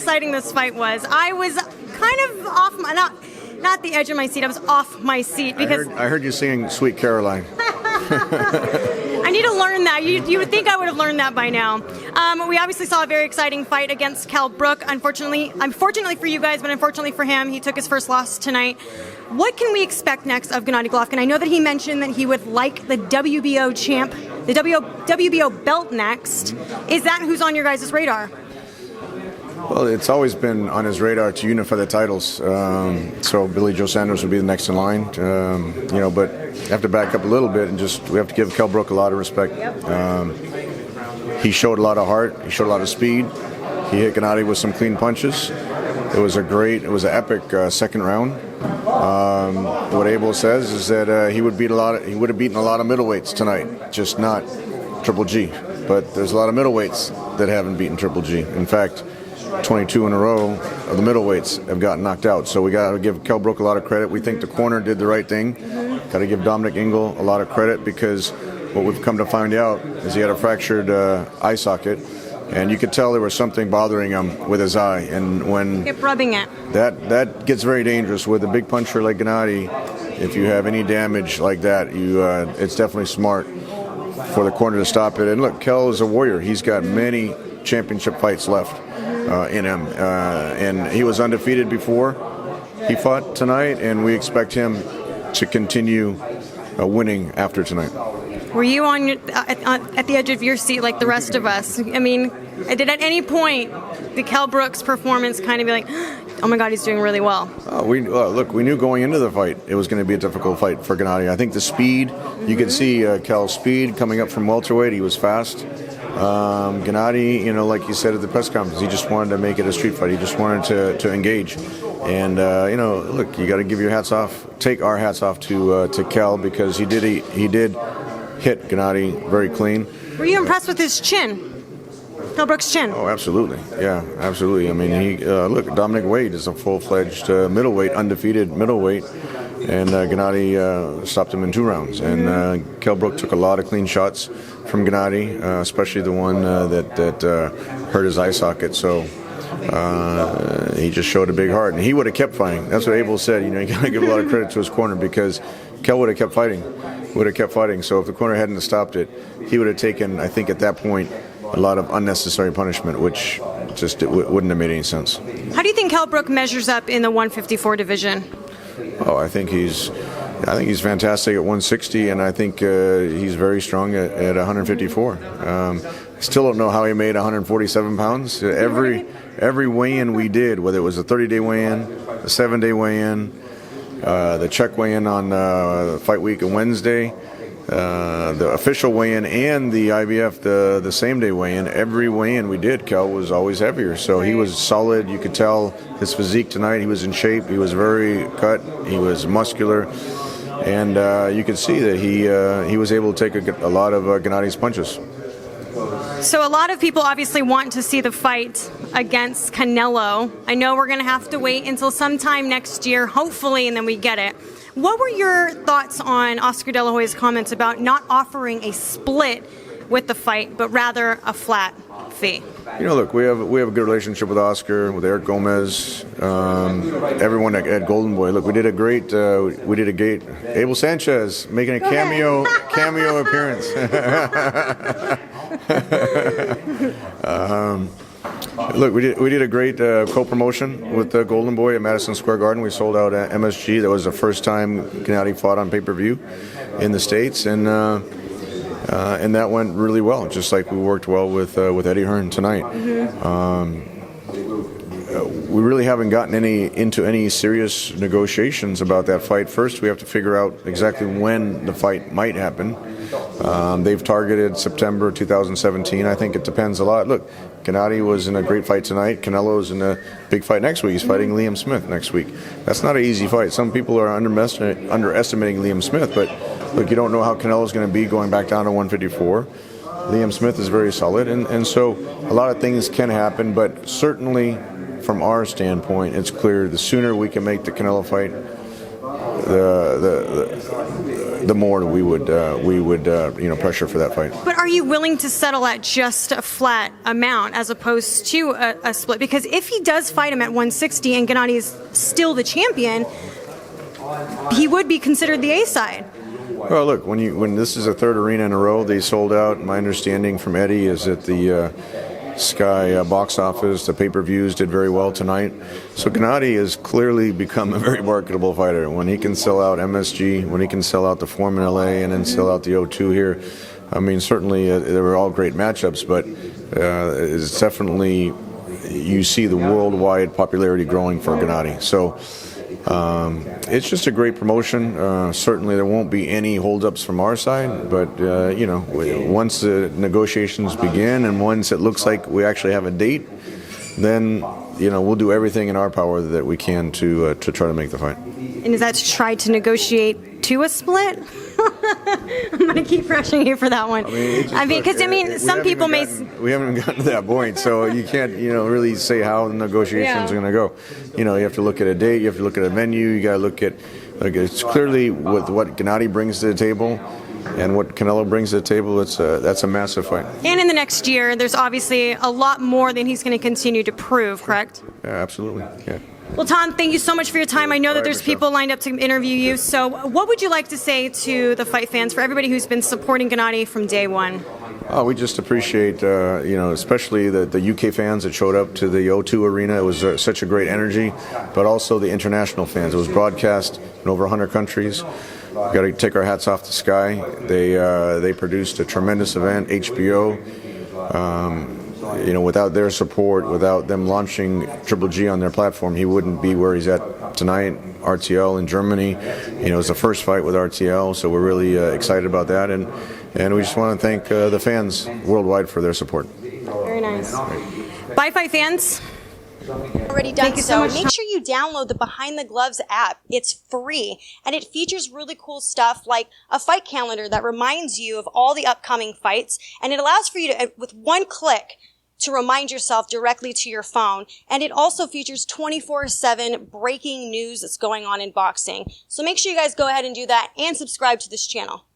exciting this fight was. I was kind of off my, not the edge of my seat, I was off my seat because I heard you singing Sweet Caroline. I need to learn that. You would think I would have learned that by now. We obviously saw a very exciting fight against Brook. Unfortunately for you guys, but unfortunately for him, he took his first loss tonight. What can we expect next of Gennady Golovkin? I know that he mentioned that he would like the WBO champ, the WBO belt next. Is that who's on your guys' radar? Well, it's always been on his radar to unify the titles. So Billy Joe Sanders would be the next in line. But I have to back up a little bit and we have to give Brook a lot of respect. He showed a lot of heart. He showed a lot of speed. He hit Gennady with some clean punches. It was an epic second round. What Abel says is that he would have beaten a lot of middleweights tonight, just not Triple G. But there's a lot of middleweights that haven't beaten Triple G. In fact, 22 in a row of the middleweights have gotten knocked out. So we got to give Brook a lot of credit. We think the corner did the right thing. Got to give Dominic Ingle a lot of credit because what we've come to find out is he had a fractured eye socket, and you could tell there was something bothering him with his eye. And when kept rubbing it, that gets very dangerous with a big puncher like Gennady. If you have any damage like that, it's definitely smart for the corner to stop it. And look, Kell is a warrior. He's got many championship fights left in him, and he was undefeated before he fought tonight, and we expect him to continue winning after tonight. Were you on at the edge of your seat like the rest of us? I mean, did at any point the Kell Brook's performance kind of be like, oh my God, he's doing really well? We knew going into the fight it was going to be a difficult fight for Gennady. I think the speed, you could see Kell's speed coming up from welterweight. He was fast. Gennady, like you said at the press conference, he just wanted to make it a street fight. He just wanted to engage. And, look, you got to give your hats off, take our hats off to Kell because he did hit Gennady very clean. Were you impressed with his chin? Kell Brook's chin? Oh, absolutely. Yeah, absolutely. I mean, Dominic Wade is a full-fledged middleweight, undefeated middleweight. And Gennady stopped him in 2 rounds. And Kell Brook took a lot of clean shots from Gennady, especially the one that hurt his eye socket. So he just showed a big heart. And he would have kept fighting. That's what Abel said. You got to give a lot of credit to his corner because Kell would have kept fighting. So if the corner hadn't stopped it, he would have taken, I think at that point, a lot of unnecessary punishment, which just wouldn't have made any sense. How do you think Kell Brook measures up in the 154 division? Oh, I think he's fantastic at 160, and I think he's very strong at 154. I still don't know how he made 147 pounds. Every weigh-in we did, whether it was a 30-day weigh-in, a 7-day weigh-in, the check weigh-in on fight week on Wednesday, the official weigh-in, and the IBF, the same-day weigh-in, every weigh-in we did, Kell was always heavier. So he was solid. You could tell his physique tonight. He was in shape. He was very cut. He was muscular. And you could see that he was able to take a lot of Gennady's punches. So a lot of people obviously want to see the fight against Canelo. I know we're going to have to wait until sometime next year, hopefully, and then we get it. What were your thoughts on Oscar De La Hoya's comments about not offering a split with the fight, but rather a flat fee? Look, we have a good relationship with Oscar, with Eric Gomez, everyone at Golden Boy. Look, we did a great Abel Sanchez making a cameo appearance. Look, we did a great co-promotion with Golden Boy at Madison Square Garden. We sold out at MSG. That was the first time Gennady fought on pay-per-view in the States, and that went really well. Just like we worked well with Eddie Hearn tonight. We really haven't gotten into any serious negotiations about that fight. First, we have to figure out exactly when the fight might happen. They've targeted September 2017. I think it depends a lot. Look, Gennady was in a great fight tonight. Canelo's in a big fight next week. He's fighting Liam Smith next week. That's not an easy fight. Some people are underestimating Liam Smith, but look, you don't know how Canelo's going to be going back down to 154. Liam Smith is very solid, and so a lot of things can happen, but certainly from our standpoint, it's clear the sooner we can make the Canelo fight the more we would pressure for that fight. But are you willing to settle at just a flat amount as opposed to a split? Because if he does fight him at 160 and Gennady is still the champion, he would be considered the A side. Well, look, when this is a third arena in a row, they sold out. My understanding from Eddie is that the Sky box office, the pay-per-views did very well tonight. So Gennady has clearly become a very marketable fighter. When he can sell out MSG, when he can sell out the Forum in LA, and then sell out the O2 here, I mean, certainly they were all great matchups, but it's definitely, you see the worldwide popularity growing for Gennady. So it's just a great promotion. Certainly there won't be any holdups from our side, but once the negotiations begin and once it looks like we actually have a date, then we'll do everything in our power that we can to try to make the fight. And is that to try to negotiate to a split? I'm going to keep pressuring you for that one. Some people may. We haven't even gotten to that point, so you can't, really say how the negotiations are going to go. You have to look at a date, you have to look at a venue, you got to look at. It's clearly with what Gennady brings to the table and what Canelo brings to the table. That's a massive fight. And in the next year, there's obviously a lot more that he's going to continue to prove. Correct? Yeah, absolutely. Yeah. Well, Tom, thank you so much for your time. I know that there's people lined up to interview you. So what would you like to say to the fight fans, for everybody who's been supporting Gennady from day one? Oh, we just appreciate, especially the UK fans that showed up to the O2 arena. It was such a great energy, but also the international fans. It was broadcast in over 100 countries. We've got to take our hats off to Sky. They produced a tremendous event, HBO. Without their support, without them launching Triple G on their platform, he wouldn't be where he's at tonight. RTL in Germany, it's the first fight with RTL, so we're really excited about that, and we just want to thank the fans worldwide for their support. Very nice. Bye, fight fans. Already done. So make sure you download the Behind the Gloves app. It's free and it features really cool stuff like a fight calendar that reminds you of all the upcoming fights, and it allows for you to, with one click, to remind yourself directly to your phone. And it also features 24/7 breaking news that's going on in boxing. So make sure you guys go ahead and do that and subscribe to this channel.